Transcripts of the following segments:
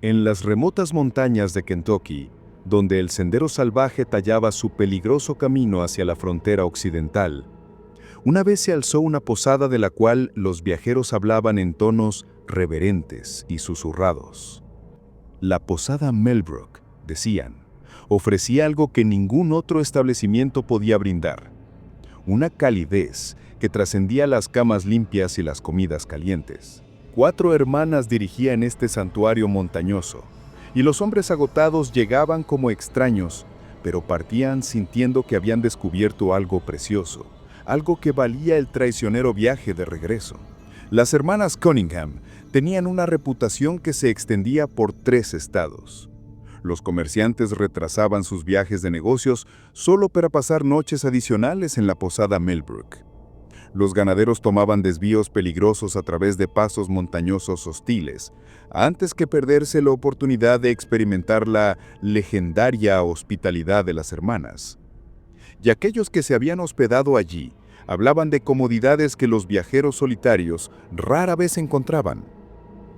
En las remotas montañas de Kentucky, donde el sendero salvaje tallaba su peligroso camino hacia la frontera occidental, una vez se alzó una posada de la cual los viajeros hablaban en tonos reverentes y susurrados. La posada Melbrook, decían, ofrecía algo que ningún otro establecimiento podía brindar: una calidez que trascendía las camas limpias y las comidas calientes. 4 hermanas dirigían este santuario montañoso, y los hombres agotados llegaban como extraños, pero partían sintiendo que habían descubierto algo precioso, algo que valía el traicionero viaje de regreso. Las hermanas Cunningham tenían una reputación que se extendía por 3 estados. Los comerciantes retrasaban sus viajes de negocios solo para pasar noches adicionales en la posada Melbrook. Los ganaderos tomaban desvíos peligrosos a través de pasos montañosos hostiles, antes que perderse la oportunidad de experimentar la legendaria hospitalidad de las hermanas. Y aquellos que se habían hospedado allí hablaban de comodidades que los viajeros solitarios rara vez encontraban.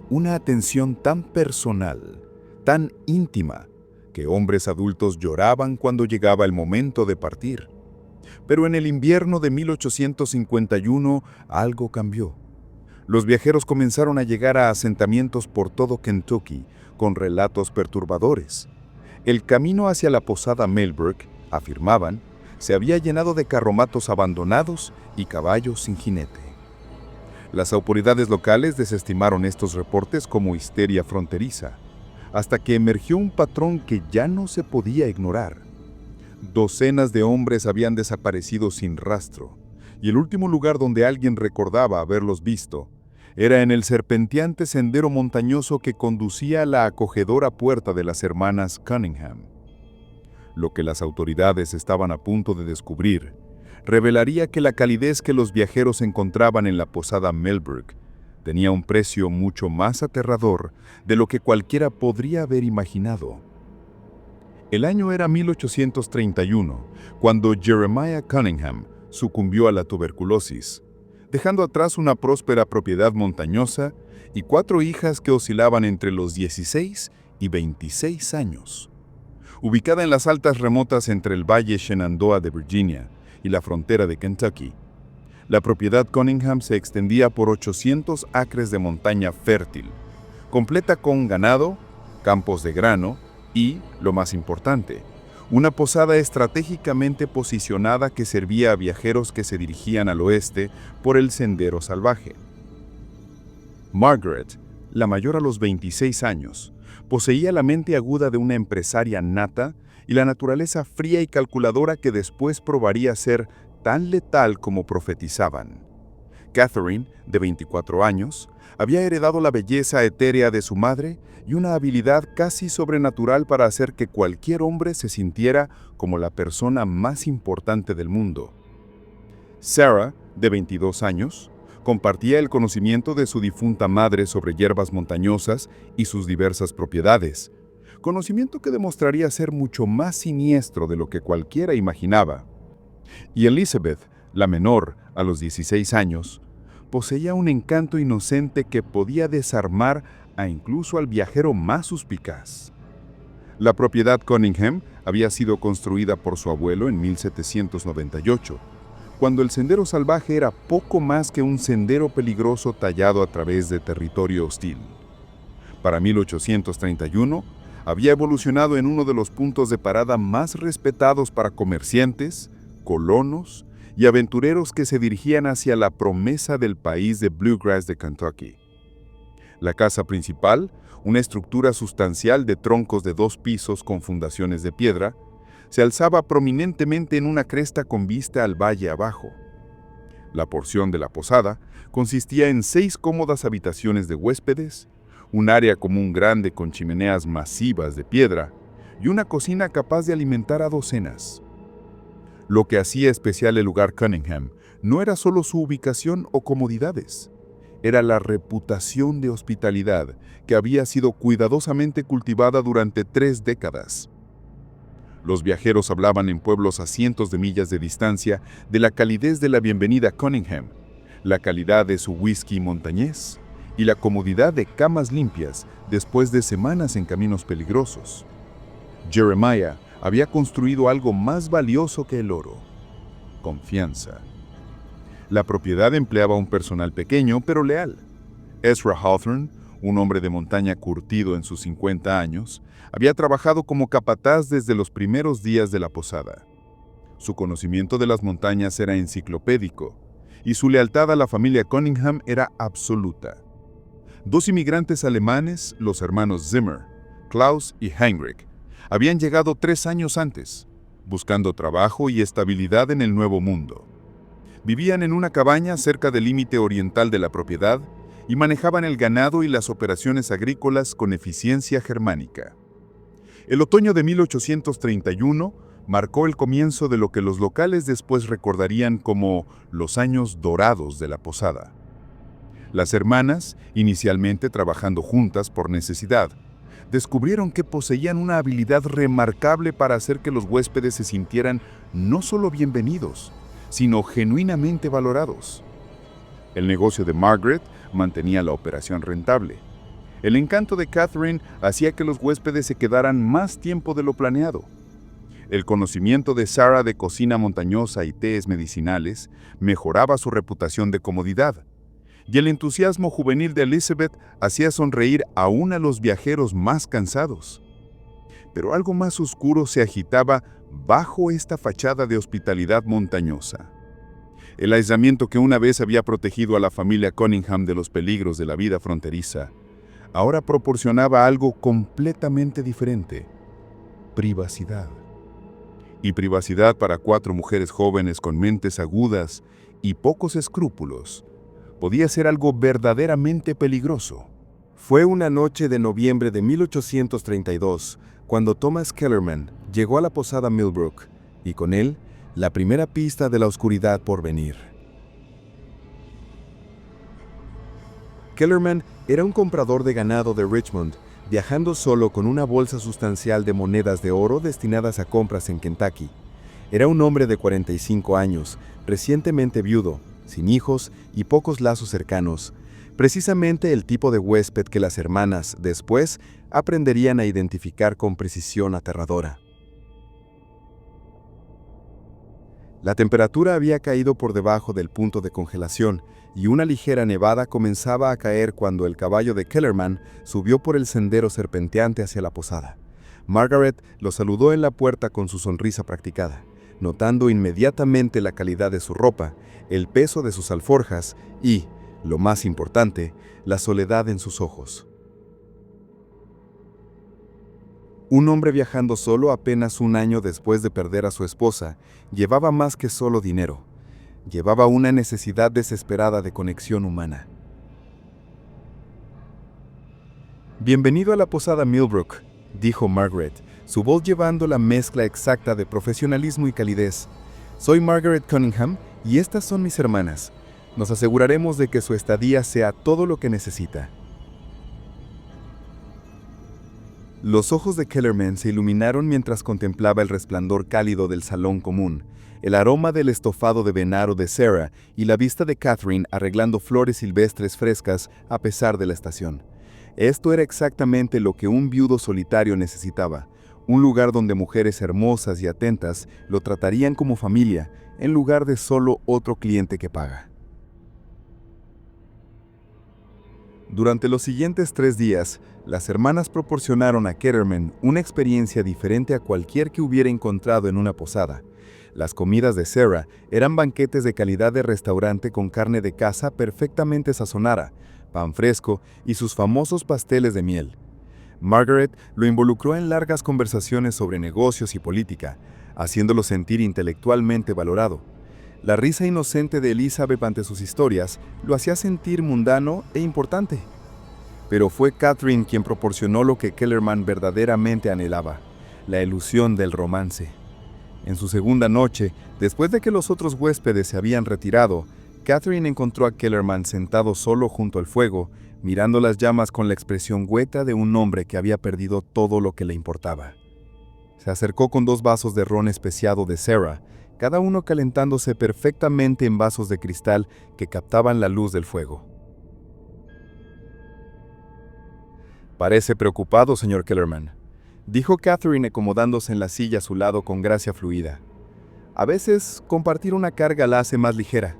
Una atención tan personal, tan íntima, que hombres adultos lloraban cuando llegaba el momento de partir. Pero en el invierno de 1851 algo cambió. Los viajeros comenzaron a llegar a asentamientos por todo Kentucky con relatos perturbadores. El camino hacia la posada Melbrook, afirmaban, se había llenado de carromatos abandonados y caballos sin jinete. Las autoridades locales desestimaron estos reportes como histeria fronteriza, hasta que emergió un patrón que ya no se podía ignorar. Docenas de hombres habían desaparecido sin rastro, y el último lugar donde alguien recordaba haberlos visto era en el serpenteante sendero montañoso que conducía a la acogedora puerta de las hermanas Cunningham. Lo que las autoridades estaban a punto de descubrir revelaría que la calidez que los viajeros encontraban en la posada Melbrook tenía un precio mucho más aterrador de lo que cualquiera podría haber imaginado. El año era 1831, cuando Jeremiah Cunningham sucumbió a la tuberculosis, dejando atrás una próspera propiedad montañosa y 4 hijas que oscilaban entre los 16 y 26 años. Ubicada en las altas remotas entre el Valle Shenandoah de Virginia y la frontera de Kentucky, la propiedad Cunningham se extendía por 800 acres de montaña fértil, completa con ganado, campos de grano y, lo más importante, una posada estratégicamente posicionada que servía a viajeros que se dirigían al oeste por el sendero salvaje. Margaret, la mayor a los 26 años, poseía la mente aguda de una empresaria nata y la naturaleza fría y calculadora que después probaría ser tan letal como profetizaban. Catherine, de 24 años, había heredado la belleza etérea de su madre y una habilidad casi sobrenatural para hacer que cualquier hombre se sintiera como la persona más importante del mundo. Sarah, de 22 años, compartía el conocimiento de su difunta madre sobre hierbas montañosas y sus diversas propiedades, conocimiento que demostraría ser mucho más siniestro de lo que cualquiera imaginaba. Y Elizabeth, la menor, a los 16 años, poseía un encanto inocente que podía desarmar a incluso al viajero más suspicaz. La propiedad Cunningham había sido construida por su abuelo en 1798, cuando el sendero salvaje era poco más que un sendero peligroso tallado a través de territorio hostil. Para 1831, había evolucionado en uno de los puntos de parada más respetados para comerciantes, colonos y aventureros que se dirigían hacia la promesa del país de Bluegrass de Kentucky. La casa principal, una estructura sustancial de troncos de 2 pisos con fundaciones de piedra, se alzaba prominentemente en una cresta con vista al valle abajo. La porción de la posada consistía en 6 cómodas habitaciones de huéspedes, un área común grande con chimeneas masivas de piedra y una cocina capaz de alimentar a docenas. Lo que hacía especial el lugar Cunningham no era solo su ubicación o comodidades, era la reputación de hospitalidad que había sido cuidadosamente cultivada durante 3 décadas. Los viajeros hablaban en pueblos a cientos de millas de distancia de la calidez de la bienvenida Cunningham, la calidad de su whisky montañés y la comodidad de camas limpias después de semanas en caminos peligrosos. Jeremiah había construido algo más valioso que el oro: confianza. La propiedad empleaba un personal pequeño pero leal. Ezra Hawthorne, un hombre de montaña curtido en sus 50 años, había trabajado como capataz desde los primeros días de la posada. Su conocimiento de las montañas era enciclopédico, y su lealtad a la familia Cunningham era absoluta. Dos inmigrantes alemanes, los hermanos Zimmer, Klaus y Heinrich, habían llegado 3 años antes, buscando trabajo y estabilidad en el Nuevo Mundo. Vivían en una cabaña cerca del límite oriental de la propiedad y manejaban el ganado y las operaciones agrícolas con eficiencia germánica. El otoño de 1831 marcó el comienzo de lo que los locales después recordarían como los años dorados de la posada. Las hermanas, inicialmente trabajando juntas por necesidad, descubrieron que poseían una habilidad remarcable para hacer que los huéspedes se sintieran no solo bienvenidos, sino genuinamente valorados. El negocio de Margaret mantenía la operación rentable. El encanto de Catherine hacía que los huéspedes se quedaran más tiempo de lo planeado. El conocimiento de Sarah de cocina montañosa y tés medicinales mejoraba su reputación de comodidad, y el entusiasmo juvenil de Elizabeth hacía sonreír aún a los viajeros más cansados. Pero algo más oscuro se agitaba bajo esta fachada de hospitalidad montañosa. El aislamiento que una vez había protegido a la familia Cunningham de los peligros de la vida fronteriza, ahora proporcionaba algo completamente diferente: privacidad. Y privacidad para 4 mujeres jóvenes con mentes agudas y pocos escrúpulos podía ser algo verdaderamente peligroso. Fue una noche de noviembre de 1832 cuando Thomas Kellerman llegó a la posada Millbrook, y con él la primera pista de la oscuridad por venir. Kellerman era un comprador de ganado de Richmond, viajando solo con una bolsa sustancial de monedas de oro destinadas a compras en Kentucky. Era un hombre de 45 años, recientemente viudo, sin hijos y pocos lazos cercanos, precisamente el tipo de huésped que las hermanas, después, aprenderían a identificar con precisión aterradora. La temperatura había caído por debajo del punto de congelación y una ligera nevada comenzaba a caer cuando el caballo de Kellerman subió por el sendero serpenteante hacia la posada. Margaret lo saludó en la puerta con su sonrisa practicada, notando inmediatamente la calidad de su ropa, el peso de sus alforjas y, lo más importante, la soledad en sus ojos. Un hombre viajando solo apenas un año después de perder a su esposa llevaba más que solo dinero. Llevaba una necesidad desesperada de conexión humana. «Bienvenido a la posada Millbrook», dijo Margaret, su voz llevando la mezcla exacta de profesionalismo y calidez. «Soy Margaret Cunningham y estas son mis hermanas. Nos aseguraremos de que su estadía sea todo lo que necesita». Los ojos de Kellerman se iluminaron mientras contemplaba el resplandor cálido del salón común, el aroma del estofado de venado de Sarah y la vista de Catherine arreglando flores silvestres frescas a pesar de la estación. Esto era exactamente lo que un viudo solitario necesitaba, un lugar donde mujeres hermosas y atentas lo tratarían como familia, en lugar de solo otro cliente que paga. Durante los siguientes 3 días, las hermanas proporcionaron a Kellerman una experiencia diferente a cualquier que hubiera encontrado en una posada. Las comidas de Sarah eran banquetes de calidad de restaurante con carne de caza perfectamente sazonada, pan fresco y sus famosos pasteles de miel. Margaret lo involucró en largas conversaciones sobre negocios y política, haciéndolo sentir intelectualmente valorado. La risa inocente de Elizabeth ante sus historias lo hacía sentir mundano e importante. Pero fue Catherine quien proporcionó lo que Kellerman verdaderamente anhelaba: la ilusión del romance. En su segunda noche, después de que los otros huéspedes se habían retirado, Catherine encontró a Kellerman sentado solo junto al fuego, mirando las llamas con la expresión hueca de un hombre que había perdido todo lo que le importaba. Se acercó con 2 vasos de ron especiado de Sarah, cada uno calentándose perfectamente en vasos de cristal que captaban la luz del fuego. Parece preocupado, señor Kellerman, dijo Catherine acomodándose en la silla a su lado con gracia fluida. A veces, compartir una carga la hace más ligera.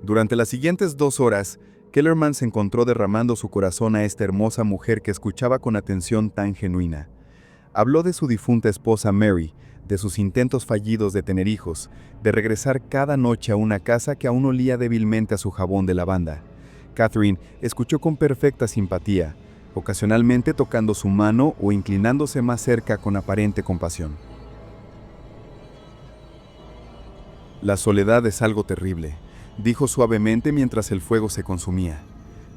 Durante las siguientes 2 horas, Kellerman se encontró derramando su corazón a esta hermosa mujer que escuchaba con atención tan genuina. Habló de su difunta esposa Mary, de sus intentos fallidos de tener hijos, de regresar cada noche a una casa que aún olía débilmente a su jabón de lavanda. Catherine escuchó con perfecta simpatía, ocasionalmente tocando su mano o inclinándose más cerca con aparente compasión. La soledad es algo terrible, dijo suavemente mientras el fuego se consumía,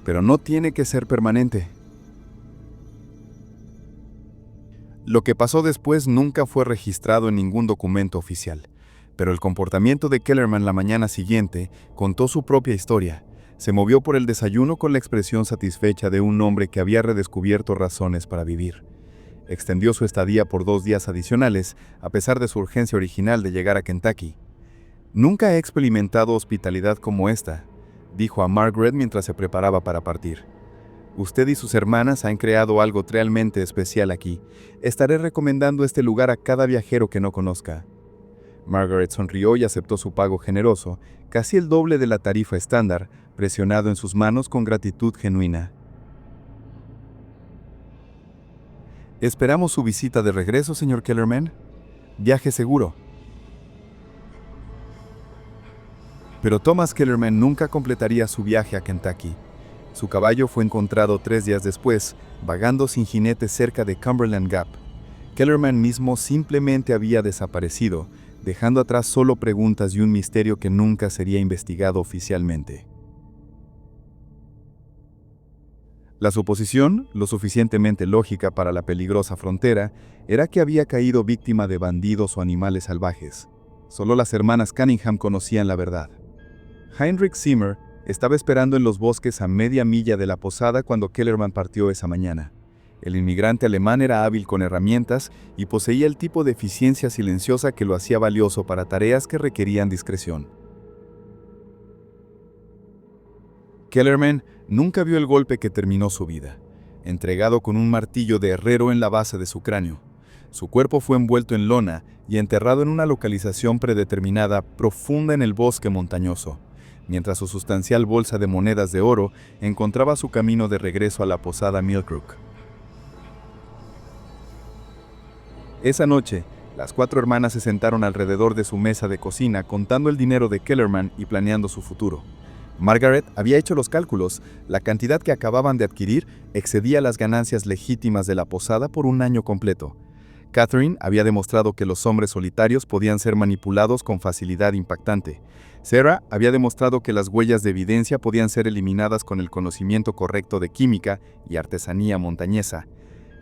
pero no tiene que ser permanente. Lo que pasó después nunca fue registrado en ningún documento oficial, pero el comportamiento de Kellerman la mañana siguiente contó su propia historia. Se movió por el desayuno con la expresión satisfecha de un hombre que había redescubierto razones para vivir. Extendió su estadía por 2 días adicionales, a pesar de su urgencia original de llegar a Kentucky. «Nunca he experimentado hospitalidad como esta», dijo a Margaret mientras se preparaba para partir. «Usted y sus hermanas han creado algo realmente especial aquí. Estaré recomendando este lugar a cada viajero que no conozca». Margaret sonrió y aceptó su pago generoso, casi el doble de la tarifa estándar, presionado en sus manos con gratitud genuina. «Esperamos su visita de regreso, señor Kellerman. Viaje seguro». Pero Thomas Kellerman nunca completaría su viaje a Kentucky. Su caballo fue encontrado 3 días después, vagando sin jinete cerca de Cumberland Gap. Kellerman mismo simplemente había desaparecido, dejando atrás solo preguntas y un misterio que nunca sería investigado oficialmente. La suposición, lo suficientemente lógica para la peligrosa frontera, era que había caído víctima de bandidos o animales salvajes. Solo las hermanas Cunningham conocían la verdad. Heinrich Zimmer estaba esperando en los bosques a media milla de la posada cuando Kellerman partió esa mañana. El inmigrante alemán era hábil con herramientas y poseía el tipo de eficiencia silenciosa que lo hacía valioso para tareas que requerían discreción. Kellerman nunca vio el golpe que terminó su vida, entregado con un martillo de herrero en la base de su cráneo. Su cuerpo fue envuelto en lona y enterrado en una localización predeterminada profunda en el bosque montañoso, mientras su sustancial bolsa de monedas de oro encontraba su camino de regreso a la posada Millbrook. Esa noche, las 4 hermanas se sentaron alrededor de su mesa de cocina contando el dinero de Kellerman y planeando su futuro. Margaret había hecho los cálculos. La cantidad que acababan de adquirir excedía las ganancias legítimas de la posada por un año completo. Catherine había demostrado que los hombres solitarios podían ser manipulados con facilidad impactante. Sarah había demostrado que las huellas de evidencia podían ser eliminadas con el conocimiento correcto de química y artesanía montañesa.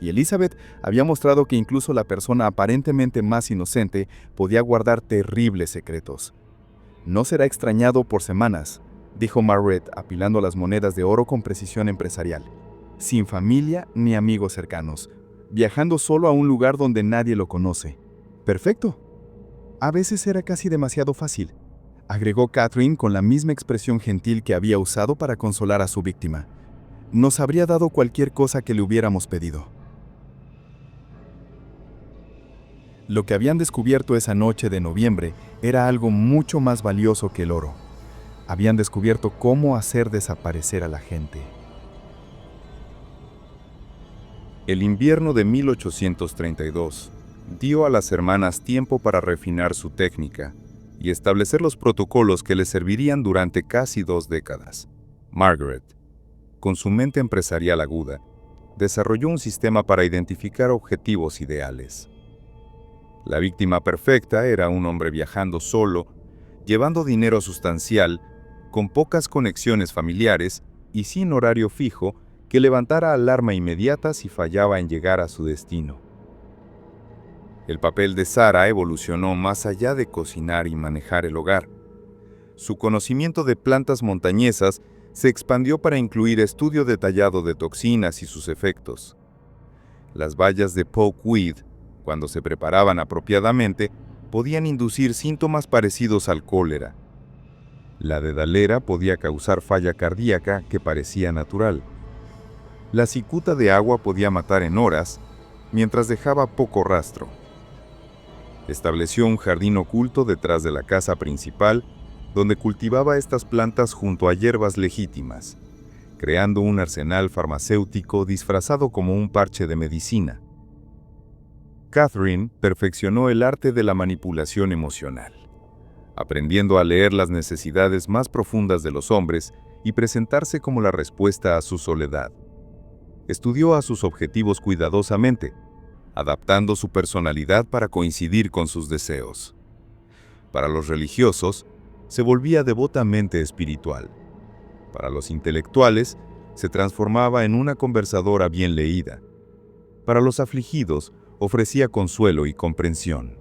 Y Elizabeth había mostrado que incluso la persona aparentemente más inocente podía guardar terribles secretos. «No será extrañado por semanas», dijo Margaret, apilando las monedas de oro con precisión empresarial. «Sin familia ni amigos cercanos, viajando solo a un lugar donde nadie lo conoce. Perfecto. A veces era casi demasiado fácil», agregó Catherine con la misma expresión gentil que había usado para consolar a su víctima. «Nos habría dado cualquier cosa que le hubiéramos pedido». Lo que habían descubierto esa noche de noviembre era algo mucho más valioso que el oro. Habían descubierto cómo hacer desaparecer a la gente. El invierno de 1832 dio a las hermanas tiempo para refinar su técnica y establecer los protocolos que les servirían durante casi 2 décadas. Margaret, con su mente empresarial aguda, desarrolló un sistema para identificar objetivos ideales. La víctima perfecta era un hombre viajando solo, llevando dinero sustancial, con pocas conexiones familiares y sin horario fijo, que levantara alarma inmediata si fallaba en llegar a su destino. El papel de Sarah evolucionó más allá de cocinar y manejar el hogar. Su conocimiento de plantas montañesas se expandió para incluir estudio detallado de toxinas y sus efectos. Las bayas de pokeweed, cuando se preparaban apropiadamente, podían inducir síntomas parecidos al cólera. La dedalera podía causar falla cardíaca que parecía natural. La cicuta de agua podía matar en horas, mientras dejaba poco rastro. Estableció un jardín oculto detrás de la casa principal, donde cultivaba estas plantas junto a hierbas legítimas, creando un arsenal farmacéutico disfrazado como un parche de medicina. Catherine perfeccionó el arte de la manipulación emocional, aprendiendo a leer las necesidades más profundas de los hombres y presentarse como la respuesta a su soledad. Estudió a sus objetivos cuidadosamente, adaptando su personalidad para coincidir con sus deseos. Para los religiosos, se volvía devotamente espiritual. Para los intelectuales, se transformaba en una conversadora bien leída. Para los afligidos, ofrecía consuelo y comprensión.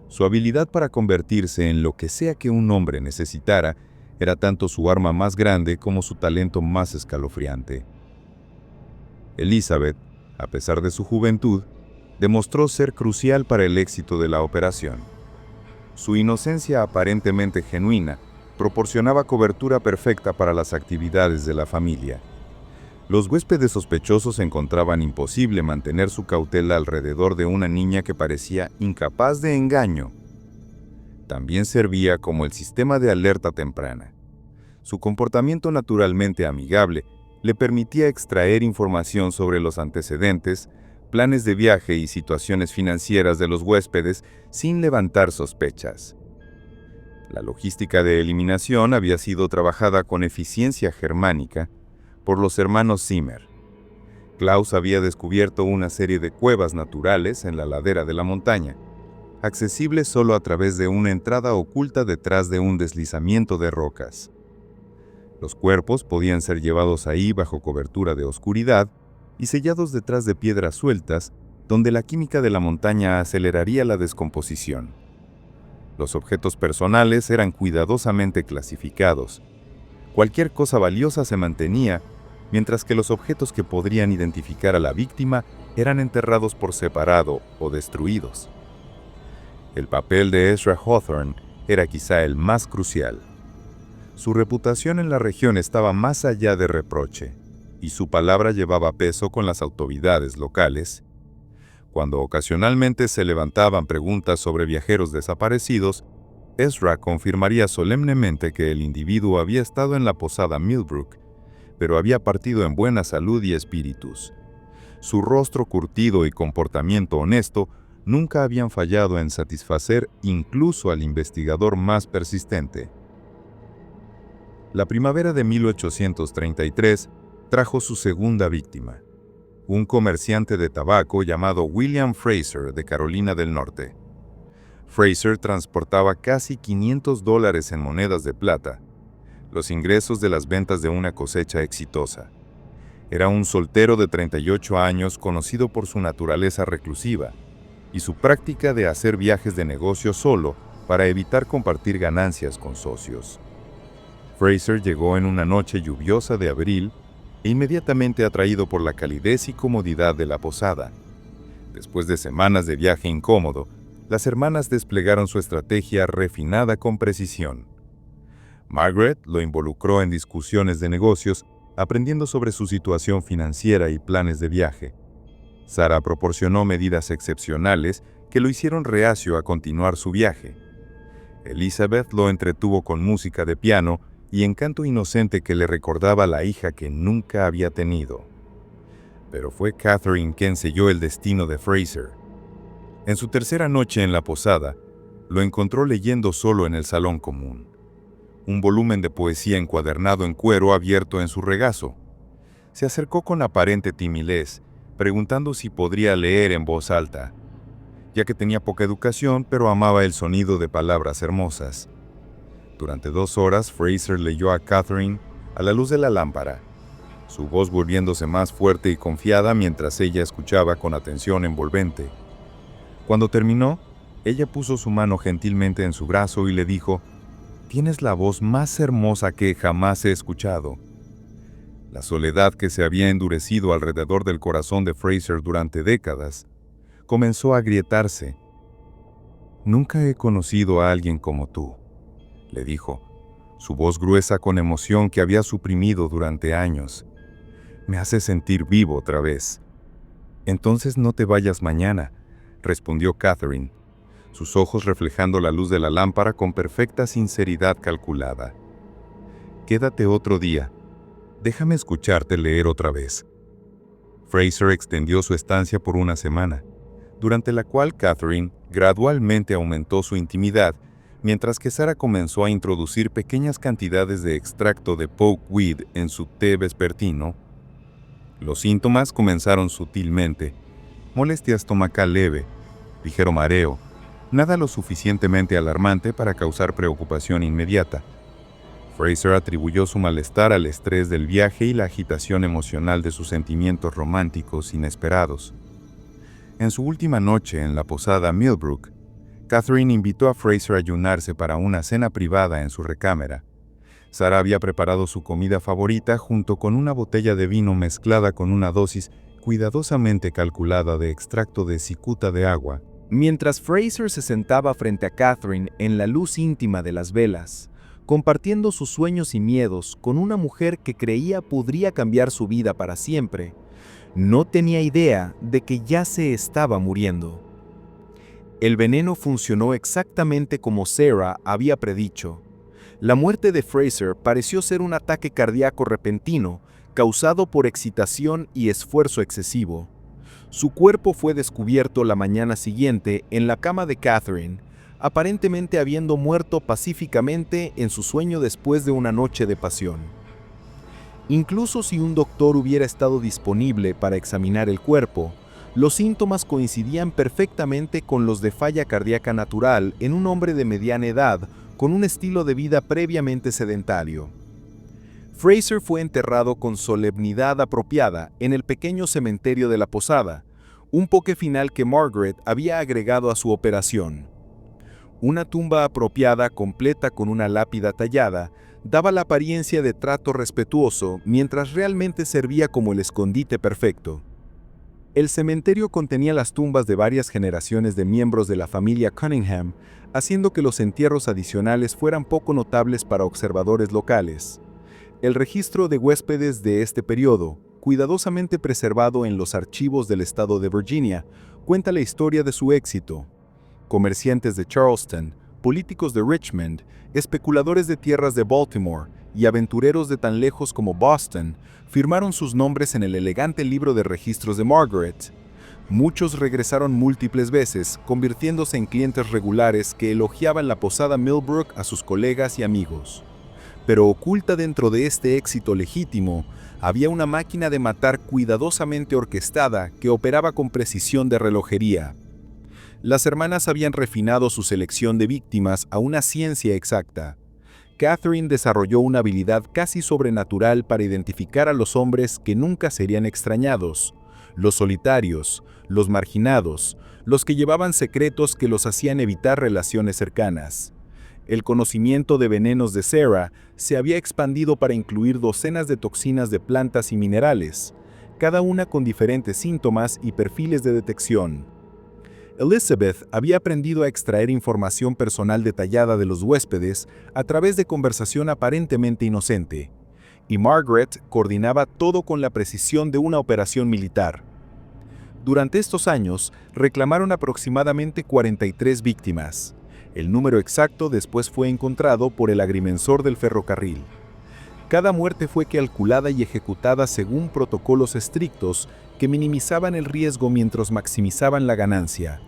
Su habilidad para convertirse en lo que sea que un hombre necesitara era tanto su arma más grande como su talento más escalofriante. Elizabeth, a pesar de su juventud, demostró ser crucial para el éxito de la operación. Su inocencia aparentemente genuina proporcionaba cobertura perfecta para las actividades de la familia. Los huéspedes sospechosos encontraban imposible mantener su cautela alrededor de una niña que parecía incapaz de engaño. También servía como el sistema de alerta temprana. Su comportamiento naturalmente amigable le permitía extraer información sobre los antecedentes, planes de viaje y situaciones financieras de los huéspedes sin levantar sospechas. La logística de eliminación había sido trabajada con eficiencia germánica por los hermanos Zimmer. Klaus había descubierto una serie de cuevas naturales en la ladera de la montaña, accesibles solo a través de una entrada oculta detrás de un deslizamiento de rocas. Los cuerpos podían ser llevados ahí bajo cobertura de oscuridad y sellados detrás de piedras sueltas, donde la química de la montaña aceleraría la descomposición. Los objetos personales eran cuidadosamente clasificados. Cualquier cosa valiosa se mantenía, mientras que los objetos que podrían identificar a la víctima eran enterrados por separado o destruidos. El papel de Ezra Hawthorne era quizá el más crucial. Su reputación en la región estaba más allá de reproche, y su palabra llevaba peso con las autoridades locales. Cuando ocasionalmente se levantaban preguntas sobre viajeros desaparecidos, Ezra confirmaría solemnemente que el individuo había estado en la posada Millbrook, pero había partido en buena salud y espíritus. Su rostro curtido y comportamiento honesto nunca habían fallado en satisfacer incluso al investigador más persistente. La primavera de 1833 trajo su segunda víctima, un comerciante de tabaco llamado William Fraser de Carolina del Norte. Fraser transportaba casi $500 en monedas de plata, los ingresos de las ventas de una cosecha exitosa. Era un soltero de 38 años conocido por su naturaleza reclusiva y su práctica de hacer viajes de negocio solo para evitar compartir ganancias con socios. Fraser llegó en una noche lluviosa de abril e inmediatamente atraído por la calidez y comodidad de la posada. Después de semanas de viaje incómodo, las hermanas desplegaron su estrategia refinada con precisión. Margaret lo involucró en discusiones de negocios, aprendiendo sobre su situación financiera y planes de viaje. Sarah proporcionó medidas excepcionales que lo hicieron reacio a continuar su viaje. Elizabeth lo entretuvo con música de piano y encanto inocente que le recordaba a la hija que nunca había tenido. Pero fue Catherine quien selló el destino de Fraser. En su tercera noche en la posada, lo encontró leyendo solo en el salón común. Un volumen de poesía encuadernado en cuero abierto en su regazo. Se acercó con aparente timidez, preguntando si podría leer en voz alta, ya que tenía poca educación, pero amaba el sonido de palabras hermosas. Durante 2 horas, Fraser leyó a Catherine a la luz de la lámpara, su voz volviéndose más fuerte y confiada mientras ella escuchaba con atención envolvente. Cuando terminó, ella puso su mano gentilmente en su brazo y le dijo: «Tienes la voz más hermosa que jamás he escuchado». La soledad que se había endurecido alrededor del corazón de Fraser durante décadas comenzó a agrietarse. «Nunca he conocido a alguien como tú», le dijo. su voz gruesa con emoción que había suprimido durante años. «Me hace sentir vivo otra vez». «Entonces no te vayas mañana», respondió Catherine, sus ojos reflejando la luz de la lámpara con perfecta sinceridad calculada. «Quédate otro día. Déjame escucharte leer otra vez». Fraser extendió su estancia por una semana, durante la cual Catherine gradualmente aumentó su intimidad, mientras que Sarah comenzó a introducir pequeñas cantidades de extracto de pokeweed en su té vespertino. Los síntomas comenzaron sutilmente: molestia estomacal leve, ligero mareo, nada lo suficientemente alarmante para causar preocupación inmediata. Fraser atribuyó su malestar al estrés del viaje y la agitación emocional de sus sentimientos románticos inesperados. En su última noche en la posada Millbrook, Catherine invitó a Fraser a ayunarse para una cena privada en su recámara. Sarah había preparado su comida favorita junto con una botella de vino mezclada con una dosis cuidadosamente calculada de extracto de cicuta de agua. Mientras Fraser se sentaba frente a Catherine en la luz íntima de las velas, compartiendo sus sueños y miedos con una mujer que creía podría cambiar su vida para siempre, no tenía idea de que ya se estaba muriendo. El veneno funcionó exactamente como Sarah había predicho. La muerte de Fraser pareció ser un ataque cardíaco repentino, causado por excitación y esfuerzo excesivo. Su cuerpo fue descubierto la mañana siguiente en la cama de Catherine, aparentemente habiendo muerto pacíficamente en su sueño después de una noche de pasión. Incluso si un doctor hubiera estado disponible para examinar el cuerpo, los síntomas coincidían perfectamente con los de falla cardíaca natural en un hombre de mediana edad con un estilo de vida previamente sedentario. Fraser fue enterrado con solemnidad apropiada en el pequeño cementerio de la posada, un toque final que Margaret había agregado a su operación. Una tumba apropiada completa con una lápida tallada daba la apariencia de trato respetuoso mientras realmente servía como el escondite perfecto. El cementerio contenía las tumbas de varias generaciones de miembros de la familia Cunningham, haciendo que los entierros adicionales fueran poco notables para observadores locales. El registro de huéspedes de este periodo, cuidadosamente preservado en los archivos del estado de Virginia, cuenta la historia de su éxito. Comerciantes de Charleston, políticos de Richmond, especuladores de tierras de Baltimore y aventureros de tan lejos como Boston firmaron sus nombres en el elegante libro de registros de Margaret. Muchos regresaron múltiples veces, convirtiéndose en clientes regulares que elogiaban la posada Millbrook a sus colegas y amigos. Pero oculta dentro de este éxito legítimo, había una máquina de matar cuidadosamente orquestada que operaba con precisión de relojería. Las hermanas habían refinado su selección de víctimas a una ciencia exacta. Catherine desarrolló una habilidad casi sobrenatural para identificar a los hombres que nunca serían extrañados, los solitarios, los marginados, los que llevaban secretos que los hacían evitar relaciones cercanas. El conocimiento de venenos de Sarah se había expandido para incluir docenas de toxinas de plantas y minerales, cada una con diferentes síntomas y perfiles de detección. Elizabeth había aprendido a extraer información personal detallada de los huéspedes a través de conversación aparentemente inocente, y Margaret coordinaba todo con la precisión de una operación militar. Durante estos años, reclamaron aproximadamente 43 víctimas. El número exacto después fue encontrado por el agrimensor del ferrocarril. Cada muerte fue calculada y ejecutada según protocolos estrictos que minimizaban el riesgo mientras maximizaban la ganancia.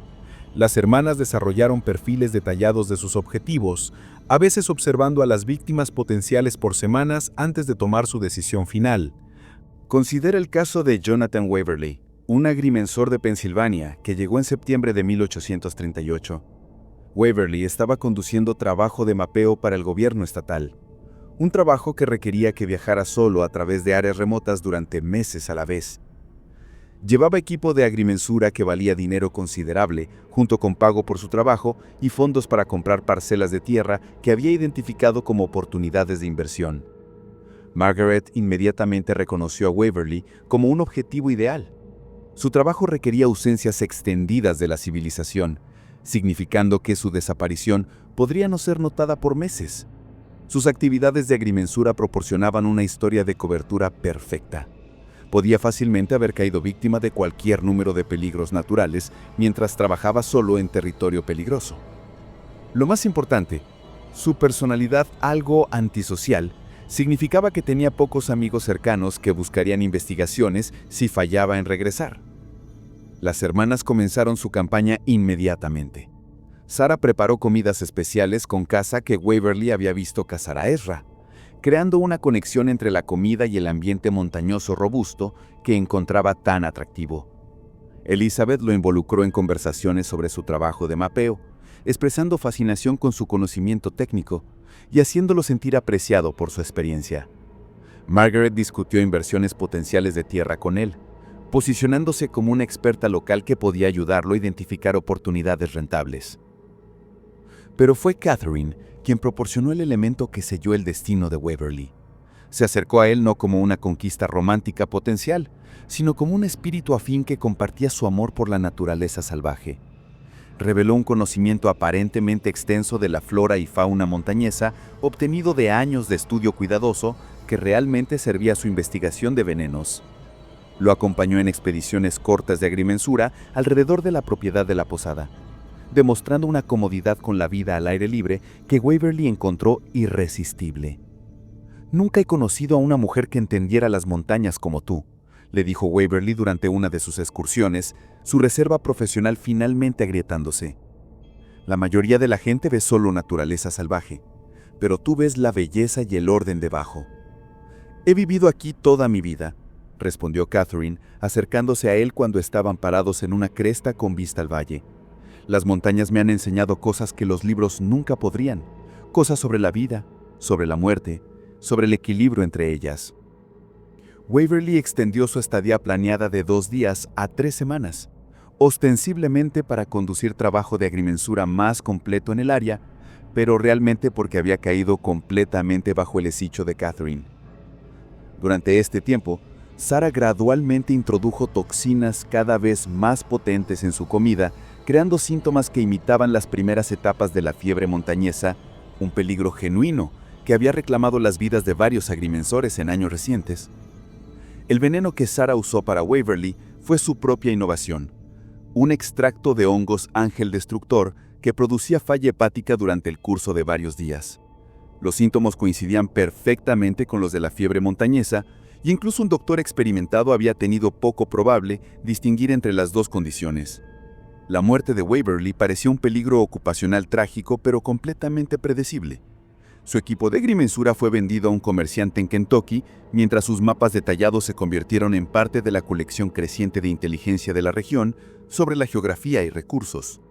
Las hermanas desarrollaron perfiles detallados de sus objetivos, a veces observando a las víctimas potenciales por semanas antes de tomar su decisión final. Considera el caso de Jonathan Waverly, un agrimensor de Pensilvania que llegó en septiembre de 1838. Waverly estaba conduciendo trabajo de mapeo para el gobierno estatal, un trabajo que requería que viajara solo a través de áreas remotas durante meses a la vez. Llevaba equipo de agrimensura que valía dinero considerable, junto con pago por su trabajo y fondos para comprar parcelas de tierra que había identificado como oportunidades de inversión. Margaret inmediatamente reconoció a Waverly como un objetivo ideal. Su trabajo requería ausencias extendidas de la civilización, significando que su desaparición podría no ser notada por meses. Sus actividades de agrimensura proporcionaban una historia de cobertura perfecta. Podía fácilmente haber caído víctima de cualquier número de peligros naturales mientras trabajaba solo en territorio peligroso. Lo más importante, su personalidad algo antisocial significaba que tenía pocos amigos cercanos que buscarían investigaciones si fallaba en regresar. Las hermanas comenzaron su campaña inmediatamente. Sarah preparó comidas especiales con caza que Waverly había visto cazar a Ezra, creando una conexión entre la comida y el ambiente montañoso robusto que encontraba tan atractivo. Elizabeth lo involucró en conversaciones sobre su trabajo de mapeo, expresando fascinación con su conocimiento técnico y haciéndolo sentir apreciado por su experiencia. Margaret discutió inversiones potenciales de tierra con él, posicionándose como una experta local que podía ayudarlo a identificar oportunidades rentables. Pero fue Catherine quien proporcionó el elemento que selló el destino de Waverly. Se acercó a él no como una conquista romántica potencial, sino como un espíritu afín que compartía su amor por la naturaleza salvaje. Reveló un conocimiento aparentemente extenso de la flora y fauna montañesa, obtenido de años de estudio cuidadoso, que realmente servía a su investigación de venenos. Lo acompañó en expediciones cortas de agrimensura alrededor de la propiedad de la posada, demostrando una comodidad con la vida al aire libre que Waverly encontró irresistible. «Nunca he conocido a una mujer que entendiera las montañas como tú», le dijo Waverly durante una de sus excursiones, su reserva profesional finalmente agrietándose. «La mayoría de la gente ve solo naturaleza salvaje, pero tú ves la belleza y el orden debajo». «He vivido aquí toda mi vida», respondió Catherine, acercándose a él cuando estaban parados en una cresta con vista al valle. «Las montañas me han enseñado cosas que los libros nunca podrían, cosas sobre la vida, sobre la muerte, sobre el equilibrio entre ellas». Waverly extendió su estadía planeada de 2 días a 3 semanas, ostensiblemente para conducir trabajo de agrimensura más completo en el área, pero realmente porque había caído completamente bajo el hecicho de Catherine. Durante este tiempo, Sarah gradualmente introdujo toxinas cada vez más potentes en su comida, creando síntomas que imitaban las primeras etapas de la fiebre montañesa, un peligro genuino que había reclamado las vidas de varios agrimensores en años recientes. El veneno que Sarah usó para Waverly fue su propia innovación, un extracto de hongos ángel destructor que producía falla hepática durante el curso de varios días. Los síntomas coincidían perfectamente con los de la fiebre montañesa, y incluso un doctor experimentado había tenido poco probable distinguir entre las dos condiciones. La muerte de Waverly parecía un peligro ocupacional trágico pero completamente predecible. Su equipo de agrimensura fue vendido a un comerciante en Kentucky, mientras sus mapas detallados se convirtieron en parte de la colección creciente de inteligencia de la región sobre la geografía y recursos.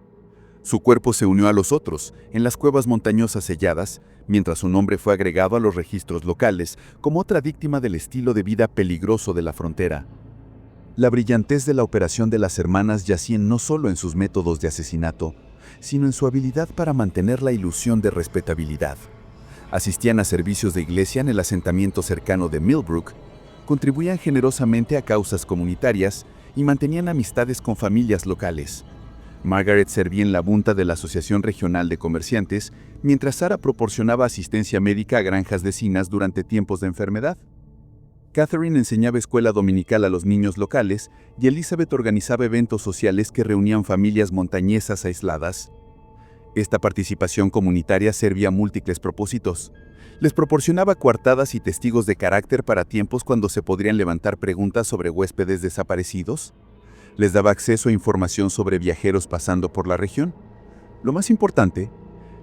Su cuerpo se unió a los otros en las cuevas montañosas selladas, mientras su nombre fue agregado a los registros locales como otra víctima del estilo de vida peligroso de la frontera. La brillantez de la operación de las hermanas yacía no solo en sus métodos de asesinato, sino en su habilidad para mantener la ilusión de respetabilidad. Asistían a servicios de iglesia en el asentamiento cercano de Millbrook, contribuían generosamente a causas comunitarias y mantenían amistades con familias locales. Margaret servía en la bunta de la Asociación Regional de Comerciantes, mientras Sarah proporcionaba asistencia médica a granjas vecinas durante tiempos de enfermedad. Catherine enseñaba escuela dominical a los niños locales y Elizabeth organizaba eventos sociales que reunían familias montañesas aisladas. Esta participación comunitaria servía a múltiples propósitos. Les proporcionaba coartadas y testigos de carácter para tiempos cuando se podrían levantar preguntas sobre huéspedes desaparecidos. Les daba acceso a información sobre viajeros pasando por la región. Lo más importante,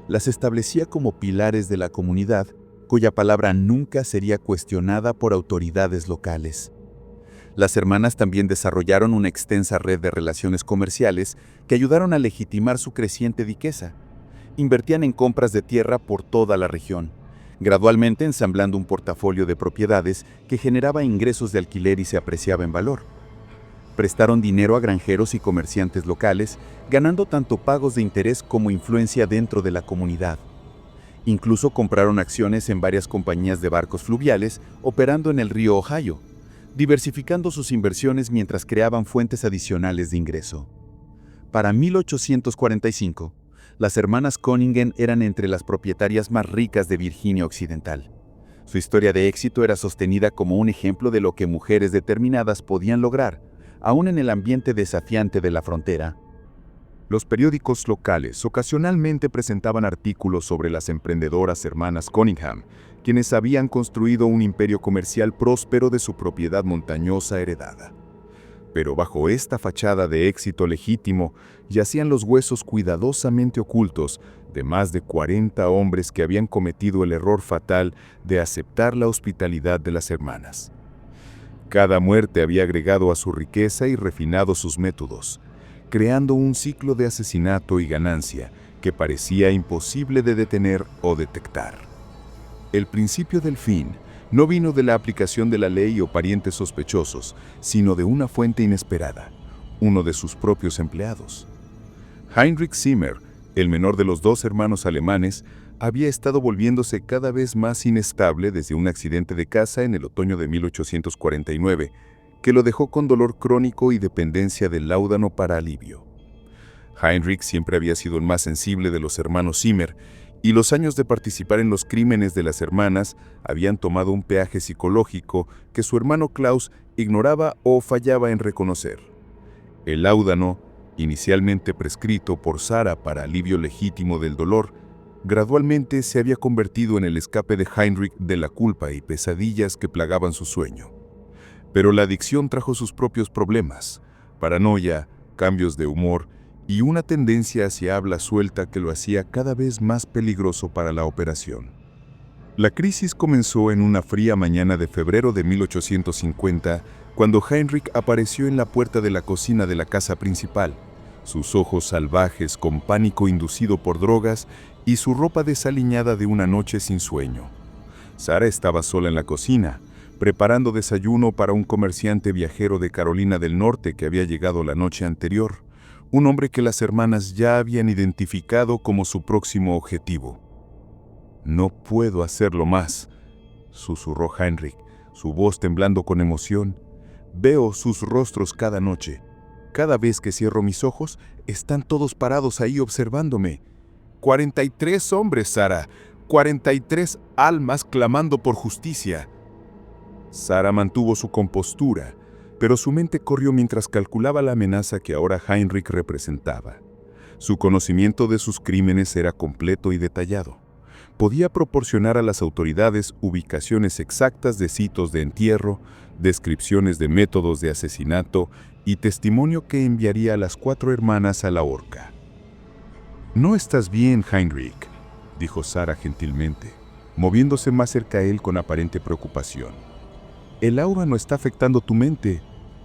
las establecía como pilares de la comunidad, cuya palabra nunca sería cuestionada por autoridades locales. Las hermanas también desarrollaron una extensa red de relaciones comerciales que ayudaron a legitimar su creciente riqueza. Invertían en compras de tierra por toda la región, gradualmente ensamblando un portafolio de propiedades que generaba ingresos de alquiler y se apreciaba en valor. Prestaron dinero a granjeros y comerciantes locales, ganando tanto pagos de interés como influencia dentro de la comunidad. Incluso compraron acciones en varias compañías de barcos fluviales operando en el río Ohio, diversificando sus inversiones mientras creaban fuentes adicionales de ingreso. Para 1845, las hermanas Conningen eran entre las propietarias más ricas de Virginia Occidental. Su historia de éxito era sostenida como un ejemplo de lo que mujeres determinadas podían lograr, aún en el ambiente desafiante de la frontera. Los periódicos locales ocasionalmente presentaban artículos sobre las emprendedoras hermanas Cunningham, quienes habían construido un imperio comercial próspero de su propiedad montañosa heredada. Pero bajo esta fachada de éxito legítimo yacían los huesos cuidadosamente ocultos de más de 40 hombres que habían cometido el error fatal de aceptar la hospitalidad de las hermanas. Cada muerte había agregado a su riqueza y refinado sus métodos, creando un ciclo de asesinato y ganancia que parecía imposible de detener o detectar. El principio del fin no vino de la aplicación de la ley o parientes sospechosos, sino de una fuente inesperada, uno de sus propios empleados. Heinrich Zimmer, el menor de los dos hermanos alemanes, había estado volviéndose cada vez más inestable desde un accidente de caza en el otoño de 1849, que lo dejó con dolor crónico y dependencia del láudano para alivio. Heinrich siempre había sido el más sensible de los hermanos Zimmer, y los años de participar en los crímenes de las hermanas habían tomado un peaje psicológico que su hermano Klaus ignoraba o fallaba en reconocer. El láudano, inicialmente prescrito por Sarah para alivio legítimo del dolor, gradualmente se había convertido en el escape de Heinrich de la culpa y pesadillas que plagaban su sueño. Pero la adicción trajo sus propios problemas, paranoia, cambios de humor y una tendencia hacia habla suelta que lo hacía cada vez más peligroso para la operación. La crisis comenzó en una fría mañana de febrero de 1850, cuando Heinrich apareció en la puerta de la cocina de la casa principal, sus ojos salvajes con pánico inducido por drogas y su ropa desaliñada de una noche sin sueño. Sarah estaba sola en la cocina, preparando desayuno para un comerciante viajero de Carolina del Norte que había llegado la noche anterior, un hombre que las hermanas ya habían identificado como su próximo objetivo. «No puedo hacerlo más», susurró Heinrich, su voz temblando con emoción. «Veo sus rostros cada noche. Cada vez que cierro mis ojos, están todos parados ahí observándome. 43 hombres, Sarah. 43 almas clamando por justicia». Sarah mantuvo su compostura, pero su mente corrió mientras calculaba la amenaza que ahora Heinrich representaba. Su conocimiento de sus crímenes era completo y detallado. Podía proporcionar a las autoridades ubicaciones exactas de sitios de entierro, descripciones de métodos de asesinato y testimonio que enviaría a las 4 hermanas a la horca. «No estás bien, Heinrich», dijo Sarah gentilmente, moviéndose más cerca a él con aparente preocupación. «El aura no está afectando tu mente.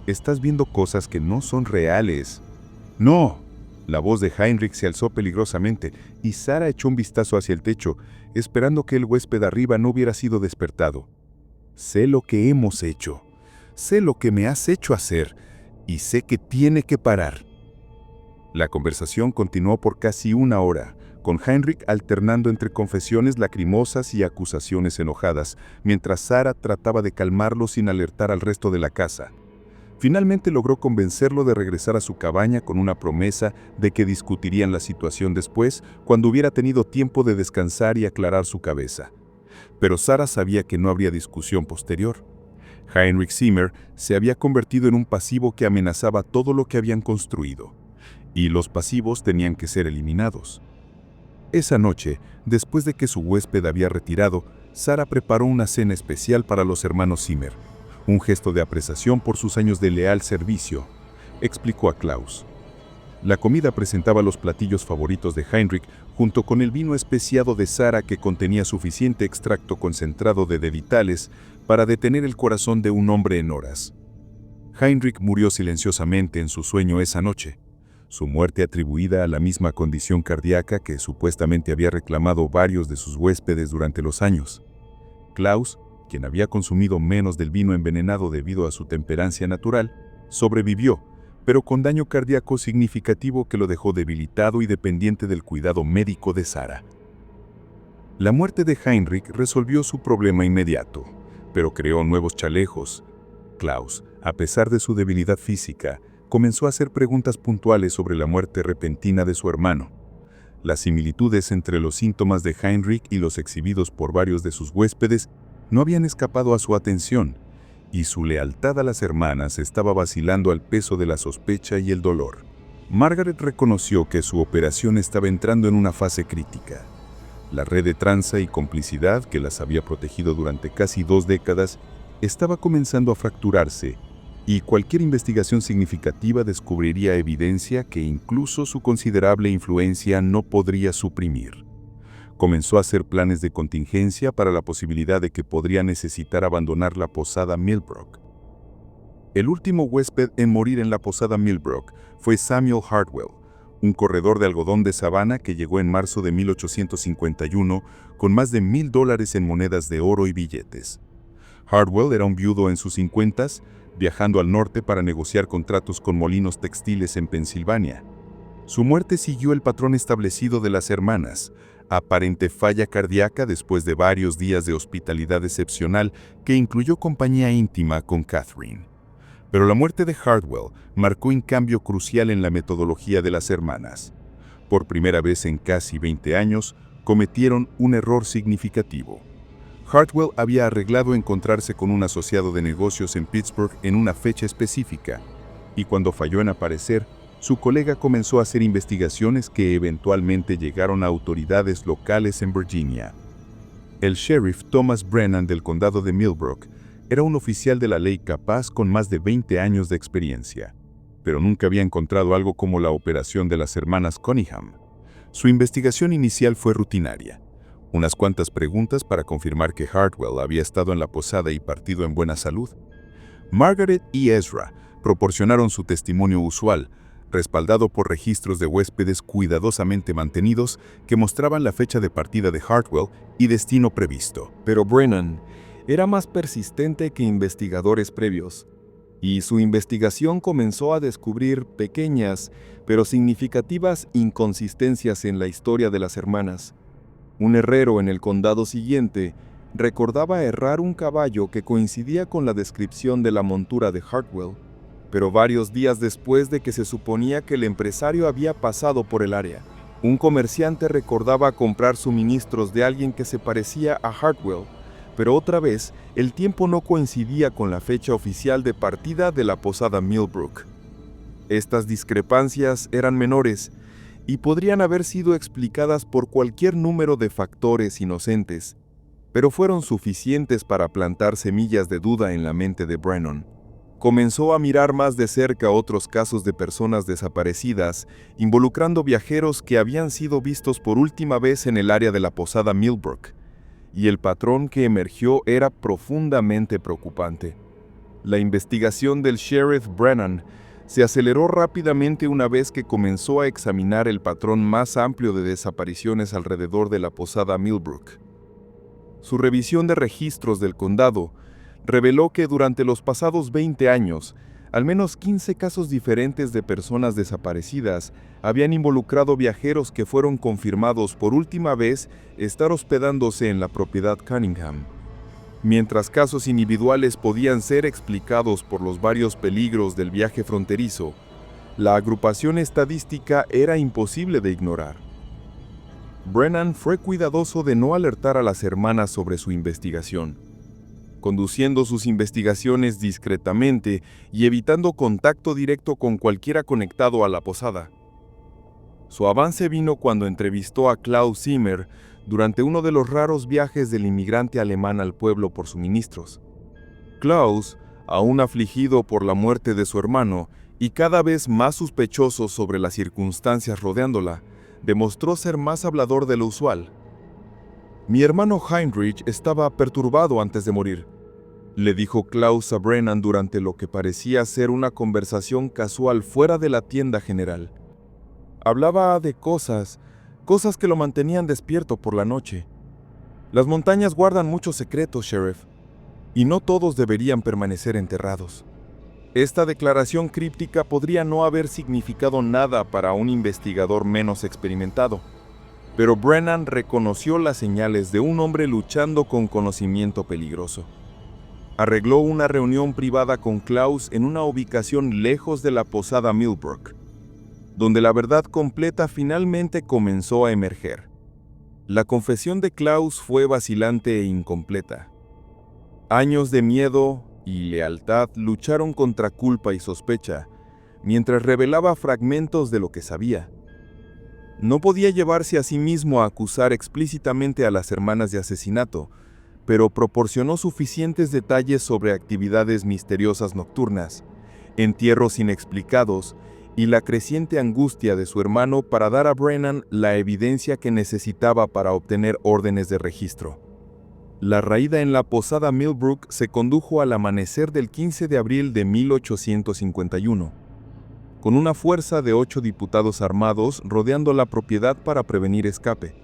Estás viendo cosas que no son reales». «No». La voz de Heinrich se alzó peligrosamente y Sarah echó un vistazo hacia el techo, esperando que el huésped arriba no hubiera sido despertado. «Sé lo que hemos hecho. Sé lo que me has hecho hacer. Y sé que tiene que parar». La conversación continuó por casi una hora, con Heinrich alternando entre confesiones lacrimosas y acusaciones enojadas, mientras Sarah trataba de calmarlo sin alertar al resto de la casa. Finalmente logró convencerlo de regresar a su cabaña con una promesa de que discutirían la situación después, cuando hubiera tenido tiempo de descansar y aclarar su cabeza. Pero Sarah sabía que no habría discusión posterior. Heinrich Zimmer se había convertido en un pasivo que amenazaba todo lo que habían construido, y los pasivos tenían que ser eliminados. Esa noche, después de que su huésped había retirado, Sarah preparó una cena especial para los hermanos Zimmer, un gesto de apreciación por sus años de leal servicio, explicó a Klaus. La comida presentaba los platillos favoritos de Heinrich junto con el vino especiado de Sarah que contenía suficiente extracto concentrado de debitales para detener el corazón de un hombre en horas. Heinrich murió silenciosamente en su sueño esa noche, su muerte atribuida a la misma condición cardíaca que supuestamente había reclamado varios de sus huéspedes durante los años. Klaus, quien había consumido menos del vino envenenado debido a su temperancia natural, sobrevivió, pero con daño cardíaco significativo que lo dejó debilitado y dependiente del cuidado médico de Sarah. La muerte de Heinrich resolvió su problema inmediato, pero creó nuevos chalejos. Klaus, a pesar de su debilidad física, comenzó a hacer preguntas puntuales sobre la muerte repentina de su hermano. Las similitudes entre los síntomas de Heinrich y los exhibidos por varios de sus huéspedes no habían escapado a su atención, y su lealtad a las hermanas estaba vacilando al peso de la sospecha y el dolor. Margaret reconoció que su operación estaba entrando en una fase crítica. La red de tranza y complicidad que las había protegido durante casi 2 décadas estaba comenzando a fracturarse, y cualquier investigación significativa descubriría evidencia que incluso su considerable influencia no podría suprimir. Comenzó a hacer planes de contingencia para la posibilidad de que podría necesitar abandonar la posada Millbrook. El último huésped en morir en la posada Millbrook fue Samuel Hartwell, un corredor de algodón de sabana que llegó en marzo de 1851 con más de $1,000 en monedas de oro y billetes. Hartwell era un viudo en sus 50s, viajando al norte para negociar contratos con molinos textiles en Pensilvania. Su muerte siguió el patrón establecido de las hermanas, aparente falla cardíaca después de varios días de hospitalidad excepcional que incluyó compañía íntima con Catherine. Pero la muerte de Hartwell marcó un cambio crucial en la metodología de las hermanas. Por primera vez en casi 20 años, cometieron un error significativo. Hartwell había arreglado encontrarse con un asociado de negocios en Pittsburgh en una fecha específica, y cuando falló en aparecer, su colega comenzó a hacer investigaciones que eventualmente llegaron a autoridades locales en Virginia. El sheriff Thomas Brennan del condado de Millbrook era un oficial de la ley capaz con más de 20 años de experiencia, pero nunca había encontrado algo como la operación de las hermanas Cunningham. Su investigación inicial fue rutinaria. Unas cuantas preguntas para confirmar que Hartwell había estado en la posada y partido en buena salud. Margaret y Ezra proporcionaron su testimonio usual, respaldado por registros de huéspedes cuidadosamente mantenidos que mostraban la fecha de partida de Hartwell y destino previsto. Pero Brennan era más persistente que investigadores previos, y su investigación comenzó a descubrir pequeñas, pero significativas inconsistencias en la historia de las hermanas. Un herrero en el condado siguiente recordaba herrar un caballo que coincidía con la descripción de la montura de Hartwell, pero varios días después de que se suponía que el empresario había pasado por el área. Un comerciante recordaba comprar suministros de alguien que se parecía a Hartwell, pero otra vez el tiempo no coincidía con la fecha oficial de partida de la posada Millbrook. Estas discrepancias eran menores y podrían haber sido explicadas por cualquier número de factores inocentes, pero fueron suficientes para plantar semillas de duda en la mente de Brennan. Comenzó a mirar más de cerca otros casos de personas desaparecidas, involucrando viajeros que habían sido vistos por última vez en el área de la posada Millbrook, y el patrón que emergió era profundamente preocupante. La investigación del sheriff Brennan se aceleró rápidamente una vez que comenzó a examinar el patrón más amplio de desapariciones alrededor de la posada Millbrook. Su revisión de registros del condado reveló que durante los pasados 20 años, al menos 15 casos diferentes de personas desaparecidas habían involucrado viajeros que fueron confirmados por última vez estar hospedándose en la propiedad Cunningham. Mientras casos individuales podían ser explicados por los varios peligros del viaje fronterizo, la agrupación estadística era imposible de ignorar. Brennan fue cuidadoso de no alertar a las hermanas sobre su investigación, conduciendo sus investigaciones discretamente y evitando contacto directo con cualquiera conectado a la posada. Su avance vino cuando entrevistó a Klaus Zimmer durante uno de los raros viajes del inmigrante alemán al pueblo por suministros. Klaus, aún afligido por la muerte de su hermano y cada vez más sospechoso sobre las circunstancias rodeándola, demostró ser más hablador de lo usual. «Mi hermano Heinrich estaba perturbado antes de morir», le dijo Klaus a Brennan durante lo que parecía ser una conversación casual fuera de la tienda general. Hablaba de cosas que lo mantenían despierto por la noche. Las montañas guardan muchos secretos, Sheriff, y no todos deberían permanecer enterrados. Esta declaración críptica podría no haber significado nada para un investigador menos experimentado, pero Brennan reconoció las señales de un hombre luchando con conocimiento peligroso. Arregló una reunión privada con Klaus en una ubicación lejos de la posada Millbrook. donde la verdad completa finalmente comenzó a emerger. La confesión de Klaus fue vacilante e incompleta. Años de miedo y lealtad lucharon contra culpa y sospecha, mientras revelaba fragmentos de lo que sabía. No podía llevarse a sí mismo a acusar explícitamente a las hermanas de asesinato, pero proporcionó suficientes detalles sobre actividades misteriosas nocturnas, entierros inexplicados y la creciente angustia de su hermano para dar a Brennan la evidencia que necesitaba para obtener órdenes de registro. La raída en la posada Millbrook se condujo al amanecer del 15 de abril de 1851, con una fuerza de 8 diputados armados rodeando la propiedad para prevenir escape.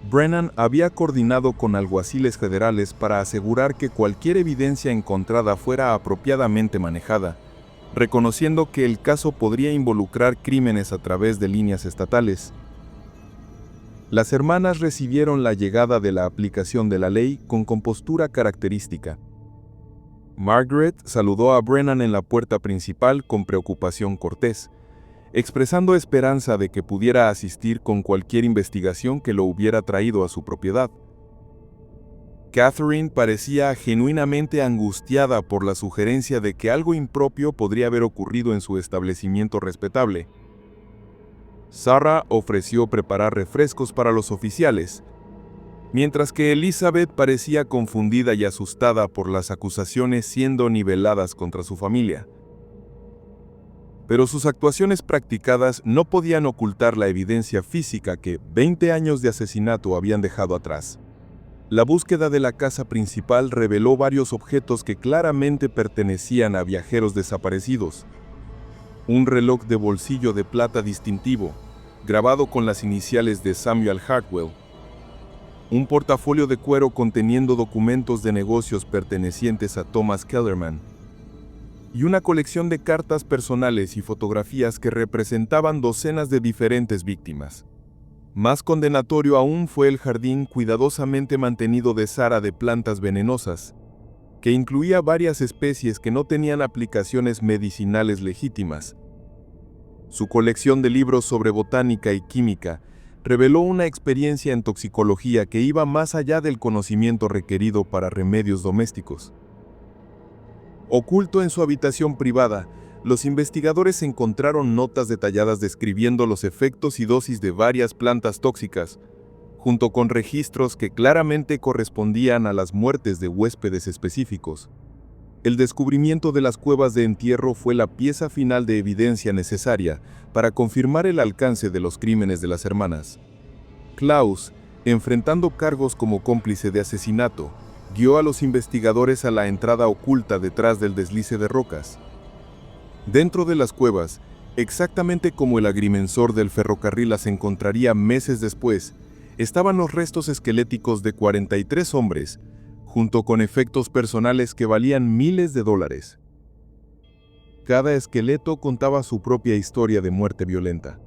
Brennan había coordinado con alguaciles federales para asegurar que cualquier evidencia encontrada fuera apropiadamente manejada, reconociendo que el caso podría involucrar crímenes a través de líneas estatales. Las hermanas recibieron la llegada de la aplicación de la ley con compostura característica. Margaret saludó a Brennan en la puerta principal con preocupación cortés, expresando esperanza de que pudiera asistir con cualquier investigación que lo hubiera traído a su propiedad. Catherine parecía genuinamente angustiada por la sugerencia de que algo impropio podría haber ocurrido en su establecimiento respetable. Sarah ofreció preparar refrescos para los oficiales, mientras que Elizabeth parecía confundida y asustada por las acusaciones siendo niveladas contra su familia. Pero sus actuaciones practicadas no podían ocultar la evidencia física que 20 años de asesinato habían dejado atrás. La búsqueda de la casa principal reveló varios objetos que claramente pertenecían a viajeros desaparecidos. Un reloj de bolsillo de plata distintivo, grabado con las iniciales de Samuel Hartwell. Un portafolio de cuero conteniendo documentos de negocios pertenecientes a Thomas Kellerman. Y una colección de cartas personales y fotografías que representaban docenas de diferentes víctimas. Más condenatorio aún fue el jardín cuidadosamente mantenido de Sarah de plantas venenosas, que incluía varias especies que no tenían aplicaciones medicinales legítimas. Su colección de libros sobre botánica y química reveló una experiencia en toxicología que iba más allá del conocimiento requerido para remedios domésticos. Oculto en su habitación privada, los investigadores encontraron notas detalladas describiendo los efectos y dosis de varias plantas tóxicas, junto con registros que claramente correspondían a las muertes de huéspedes específicos. El descubrimiento de las cuevas de entierro fue la pieza final de evidencia necesaria para confirmar el alcance de los crímenes de las hermanas. Klaus, enfrentando cargos como cómplice de asesinato, guió a los investigadores a la entrada oculta detrás del deslice de rocas. Dentro de las cuevas, exactamente como el agrimensor del ferrocarril las encontraría meses después, estaban los restos esqueléticos de 43 hombres, junto con efectos personales que valían miles de dólares. Cada esqueleto contaba su propia historia de muerte violenta.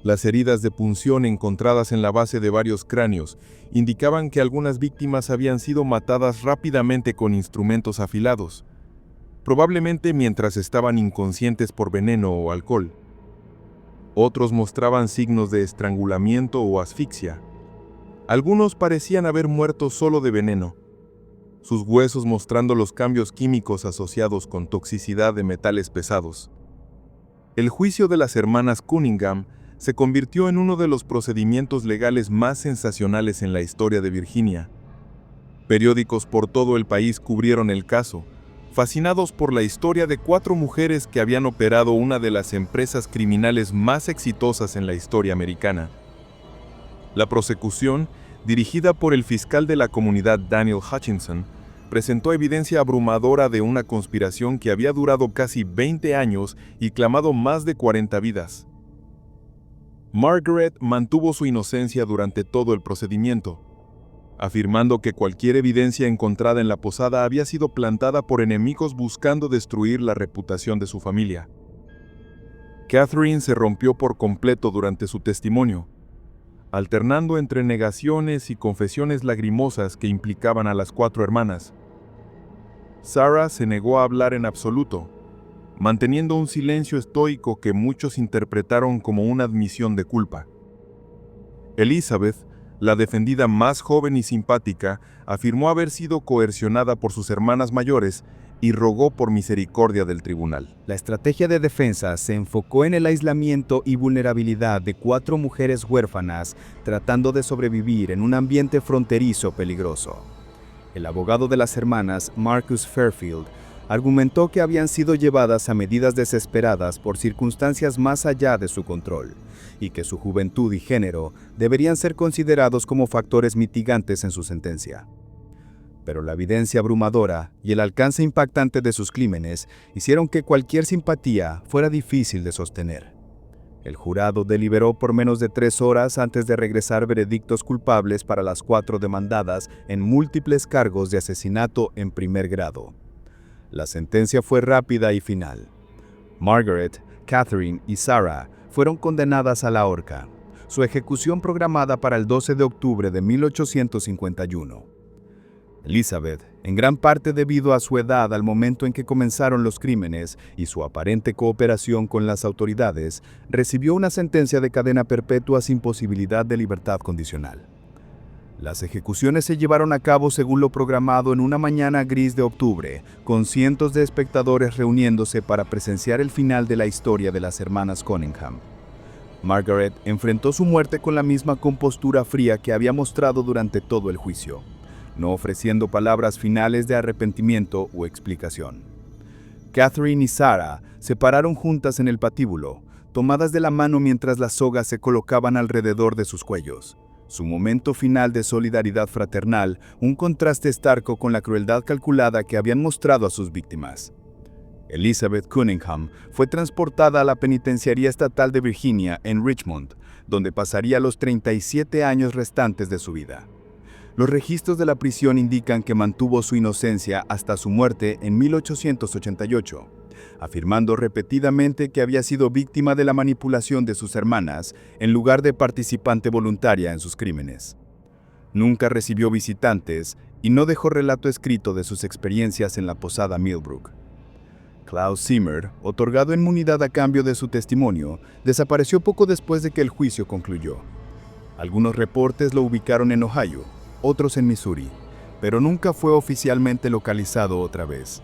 Las heridas de punción encontradas en la base de varios cráneos indicaban que algunas víctimas habían sido matadas rápidamente con instrumentos afilados, probablemente mientras estaban inconscientes por veneno o alcohol. Otros mostraban signos de estrangulamiento o asfixia. Algunos parecían haber muerto solo de veneno, sus huesos mostrando los cambios químicos asociados con toxicidad de metales pesados. El juicio de las hermanas Cunningham se convirtió en uno de los procedimientos legales más sensacionales en la historia de Virginia. Periódicos por todo el país cubrieron el caso, fascinados por la historia de 4 mujeres que habían operado una de las empresas criminales más exitosas en la historia americana. La prosecución, dirigida por el fiscal de la comunidad Daniel Hutchinson, presentó evidencia abrumadora de una conspiración que había durado casi 20 años y clamado más de 40 vidas. Margaret mantuvo su inocencia durante todo el procedimiento, afirmando que cualquier evidencia encontrada en la posada había sido plantada por enemigos buscando destruir la reputación de su familia. Catherine se rompió por completo durante su testimonio, alternando entre negaciones y confesiones lagrimosas que implicaban a las 4 hermanas. Sarah se negó a hablar en absoluto, manteniendo un silencio estoico que muchos interpretaron como una admisión de culpa. Elizabeth, la defendida más joven y simpática, afirmó haber sido coercionada por sus hermanas mayores y rogó por misericordia del tribunal. La estrategia de defensa se enfocó en el aislamiento y vulnerabilidad de 4 mujeres huérfanas tratando de sobrevivir en un ambiente fronterizo peligroso. El abogado de las hermanas, Marcus Fairfield, argumentó que habían sido llevadas a medidas desesperadas por circunstancias más allá de su control, y que su juventud y género deberían ser considerados como factores mitigantes en su sentencia. Pero la evidencia abrumadora y el alcance impactante de sus crímenes hicieron que cualquier simpatía fuera difícil de sostener. El jurado deliberó por menos de 3 horas antes de regresar veredictos culpables para las 4 demandadas en múltiples cargos de asesinato en primer grado. La sentencia fue rápida y final. Margaret, Catherine y Sarah fueron condenadas a la horca, su ejecución programada para el 12 de octubre de 1851. Elizabeth, en gran parte debido a su edad al momento en que comenzaron los crímenes y su aparente cooperación con las autoridades, recibió una sentencia de cadena perpetua sin posibilidad de libertad condicional. Las ejecuciones se llevaron a cabo según lo programado en una mañana gris de octubre, con cientos de espectadores reuniéndose para presenciar el final de la historia de las hermanas Cunningham. Margaret enfrentó su muerte con la misma compostura fría que había mostrado durante todo el juicio, no ofreciendo palabras finales de arrepentimiento o explicación. Catherine y Sarah se pararon juntas en el patíbulo, tomadas de la mano mientras las sogas se colocaban alrededor de sus cuellos. Su momento final de solidaridad fraternal, un contraste estarco con la crueldad calculada que habían mostrado a sus víctimas. Elizabeth Cunningham fue transportada a la Penitenciaría Estatal de Virginia en Richmond, donde pasaría los 37 años restantes de su vida. Los registros de la prisión indican que mantuvo su inocencia hasta su muerte en 1888, afirmando repetidamente que había sido víctima de la manipulación de sus hermanas en lugar de participante voluntaria en sus crímenes. Nunca recibió visitantes y no dejó relato escrito de sus experiencias en la posada Millbrook. Klaus Zimmer, otorgado inmunidad a cambio de su testimonio, desapareció poco después de que el juicio concluyó. Algunos reportes lo ubicaron en Ohio, otros en Missouri, pero nunca fue oficialmente localizado otra vez.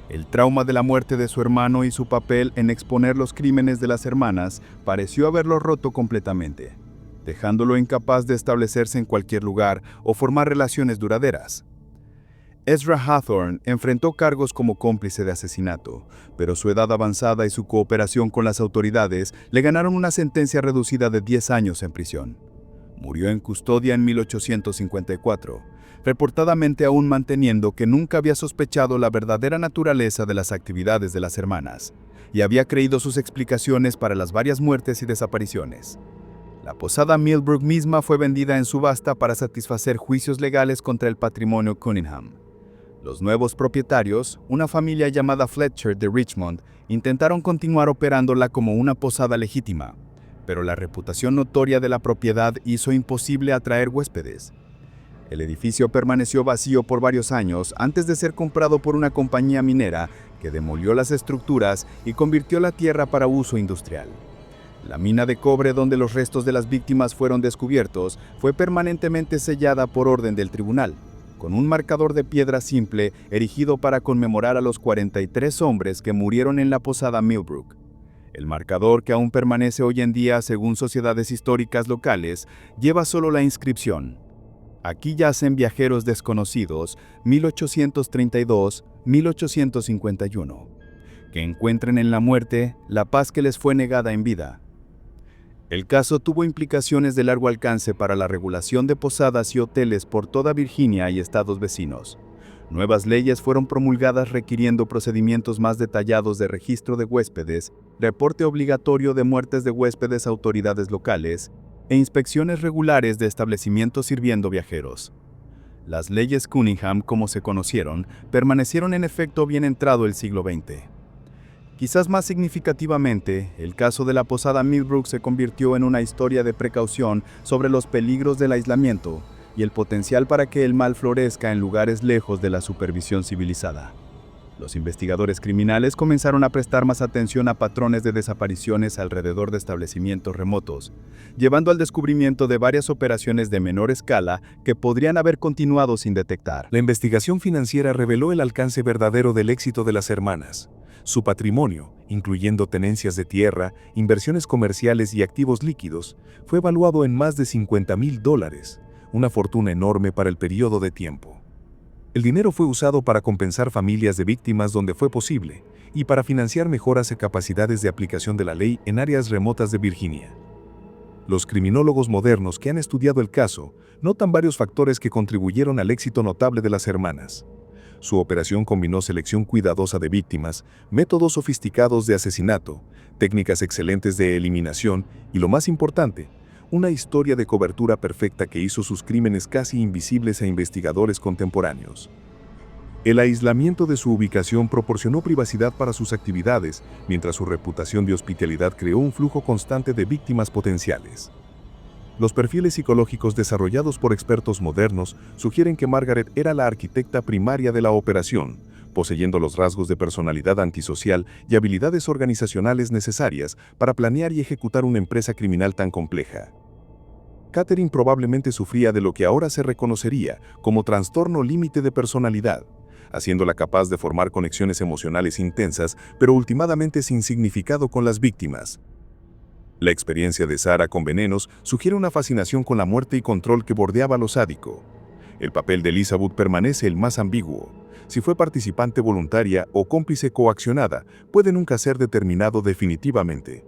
El trauma de la muerte de su hermano y su papel en exponer los crímenes de las hermanas pareció haberlo roto completamente, dejándolo incapaz de establecerse en cualquier lugar o formar relaciones duraderas. Ezra Hathorne enfrentó cargos como cómplice de asesinato, pero su edad avanzada y su cooperación con las autoridades le ganaron una sentencia reducida de 10 años en prisión. Murió en custodia en 1854, reportadamente aún manteniendo que nunca había sospechado la verdadera naturaleza de las actividades de las hermanas, y había creído sus explicaciones para las varias muertes y desapariciones. La posada Millbrook misma fue vendida en subasta para satisfacer juicios legales contra el patrimonio Cunningham. Los nuevos propietarios, una familia llamada Fletcher de Richmond, intentaron continuar operándola como una posada legítima, pero la reputación notoria de la propiedad hizo imposible atraer huéspedes. El edificio permaneció vacío por varios años antes de ser comprado por una compañía minera que demolió las estructuras y convirtió la tierra para uso industrial. La mina de cobre donde los restos de las víctimas fueron descubiertos fue permanentemente sellada por orden del tribunal, con un marcador de piedra simple erigido para conmemorar a los 43 hombres que murieron en la posada Millbrook. El marcador, que aún permanece hoy en día según sociedades históricas locales, lleva solo la inscripción: aquí yacen viajeros desconocidos, 1832-1851. Que encuentren en la muerte la paz que les fue negada en vida. El caso tuvo implicaciones de largo alcance para la regulación de posadas y hoteles por toda Virginia y estados vecinos. Nuevas leyes fueron promulgadas requiriendo procedimientos más detallados de registro de huéspedes, reporte obligatorio de muertes de huéspedes a autoridades locales e inspecciones regulares de establecimientos sirviendo viajeros. Las leyes Cunningham, como se conocieron, permanecieron en efecto bien entrado el siglo XX. Quizás más significativamente, el caso de la posada Millbrook se convirtió en una historia de precaución sobre los peligros del aislamiento y el potencial para que el mal florezca en lugares lejos de la supervisión civilizada. Los investigadores criminales comenzaron a prestar más atención a patrones de desapariciones alrededor de establecimientos remotos, llevando al descubrimiento de varias operaciones de menor escala que podrían haber continuado sin detectar. La investigación financiera reveló el alcance verdadero del éxito de las hermanas. Su patrimonio, incluyendo tenencias de tierra, inversiones comerciales y activos líquidos, fue evaluado en más de $50,000, una fortuna enorme para el periodo de tiempo. El dinero fue usado para compensar familias de víctimas donde fue posible y para financiar mejoras en capacidades de aplicación de la ley en áreas remotas de Virginia. Los criminólogos modernos que han estudiado el caso notan varios factores que contribuyeron al éxito notable de las hermanas. Su operación combinó selección cuidadosa de víctimas, métodos sofisticados de asesinato, técnicas excelentes de eliminación y, lo más importante, una historia de cobertura perfecta que hizo sus crímenes casi invisibles a investigadores contemporáneos. El aislamiento de su ubicación proporcionó privacidad para sus actividades, mientras su reputación de hospitalidad creó un flujo constante de víctimas potenciales. Los perfiles psicológicos desarrollados por expertos modernos sugieren que Margaret era la arquitecta primaria de la operación, poseyendo los rasgos de personalidad antisocial y habilidades organizacionales necesarias para planear y ejecutar una empresa criminal tan compleja. Catherine probablemente sufría de lo que ahora se reconocería como trastorno límite de personalidad, haciéndola capaz de formar conexiones emocionales intensas, pero últimamente sin significado con las víctimas. La experiencia de Sarah con venenos sugiere una fascinación con la muerte y control que bordeaba lo sádico. El papel de Elizabeth permanece el más ambiguo. Si fue participante voluntaria o cómplice coaccionada, puede nunca ser determinado definitivamente.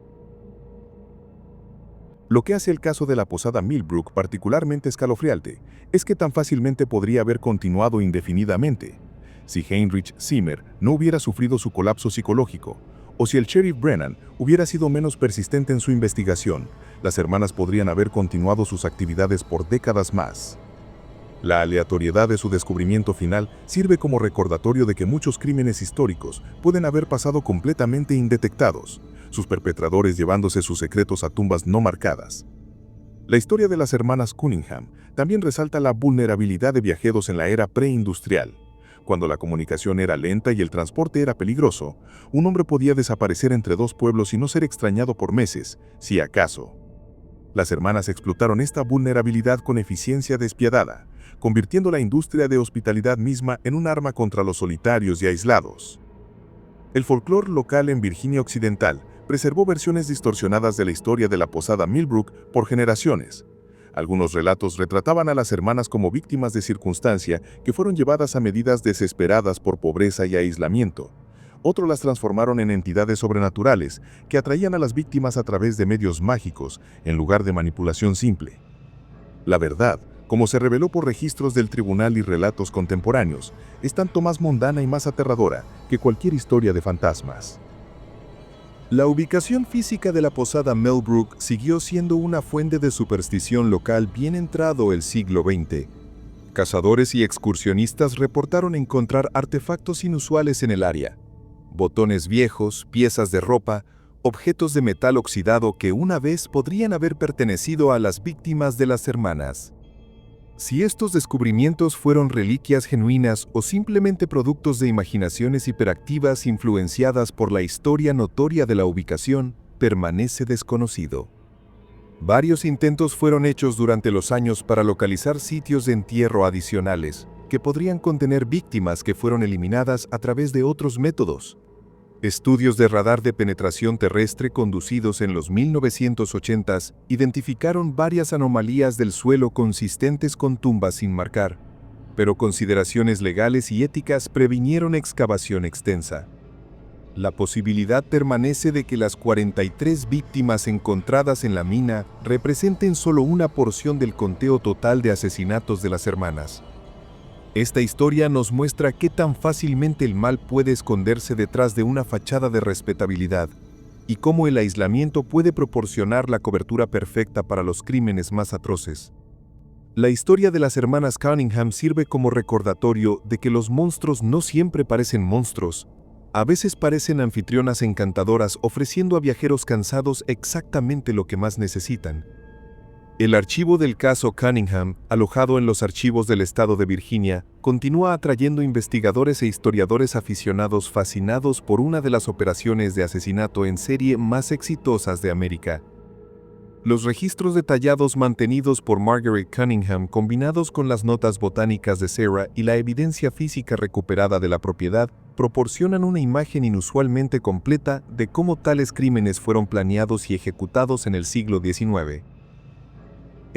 Lo que hace el caso de la posada Millbrook particularmente escalofriante es que tan fácilmente podría haber continuado indefinidamente. Si Heinrich Zimmer no hubiera sufrido su colapso psicológico, o si el sheriff Brennan hubiera sido menos persistente en su investigación, las hermanas podrían haber continuado sus actividades por décadas más. La aleatoriedad de su descubrimiento final sirve como recordatorio de que muchos crímenes históricos pueden haber pasado completamente indetectados, sus perpetradores llevándose sus secretos a tumbas no marcadas. La historia de las hermanas Cunningham también resalta la vulnerabilidad de viajeros en la era preindustrial. Cuando la comunicación era lenta y el transporte era peligroso, un hombre podía desaparecer entre dos pueblos y no ser extrañado por meses, si acaso. Las hermanas explotaron esta vulnerabilidad con eficiencia despiadada, convirtiendo la industria de hospitalidad misma en un arma contra los solitarios y aislados. El folclore local en Virginia Occidental preservó versiones distorsionadas de la historia de la posada Millbrook por generaciones. Algunos relatos retrataban a las hermanas como víctimas de circunstancia que fueron llevadas a medidas desesperadas por pobreza y aislamiento. Otros las transformaron en entidades sobrenaturales que atraían a las víctimas a través de medios mágicos en lugar de manipulación simple. La verdad, como se reveló por registros del tribunal y relatos contemporáneos, es tanto más mundana y más aterradora que cualquier historia de fantasmas. La ubicación física de la posada Millbrook siguió siendo una fuente de superstición local bien entrado el siglo XX. Cazadores y excursionistas reportaron encontrar artefactos inusuales en el área: botones viejos, piezas de ropa, objetos de metal oxidado que una vez podrían haber pertenecido a las víctimas de las hermanas. Si estos descubrimientos fueron reliquias genuinas o simplemente productos de imaginaciones hiperactivas influenciadas por la historia notoria de la ubicación, permanece desconocido. Varios intentos fueron hechos durante los años para localizar sitios de entierro adicionales, que podrían contener víctimas que fueron eliminadas a través de otros métodos. Estudios de radar de penetración terrestre conducidos en los 1980s identificaron varias anomalías del suelo consistentes con tumbas sin marcar, pero consideraciones legales y éticas previnieron excavación extensa. La posibilidad permanece de que las 43 víctimas encontradas en la mina representen solo una porción del conteo total de asesinatos de las hermanas. Esta historia nos muestra qué tan fácilmente el mal puede esconderse detrás de una fachada de respetabilidad y cómo el aislamiento puede proporcionar la cobertura perfecta para los crímenes más atroces. La historia de las hermanas Cunningham sirve como recordatorio de que los monstruos no siempre parecen monstruos. A veces parecen anfitrionas encantadoras ofreciendo a viajeros cansados exactamente lo que más necesitan. El archivo del caso Cunningham, alojado en los archivos del estado de Virginia, continúa atrayendo investigadores e historiadores aficionados fascinados por una de las operaciones de asesinato en serie más exitosas de América. Los registros detallados mantenidos por Margaret Cunningham, combinados con las notas botánicas de Sarah y la evidencia física recuperada de la propiedad, proporcionan una imagen inusualmente completa de cómo tales crímenes fueron planeados y ejecutados en el siglo XIX.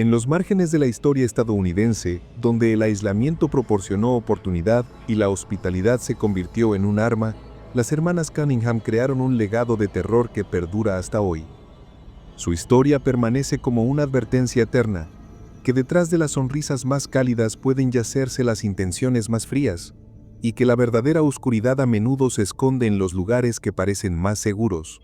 En los márgenes de la historia estadounidense, donde el aislamiento proporcionó oportunidad y la hospitalidad se convirtió en un arma, las hermanas Cunningham crearon un legado de terror que perdura hasta hoy. Su historia permanece como una advertencia eterna, que detrás de las sonrisas más cálidas pueden yacerse las intenciones más frías, y que la verdadera oscuridad a menudo se esconde en los lugares que parecen más seguros.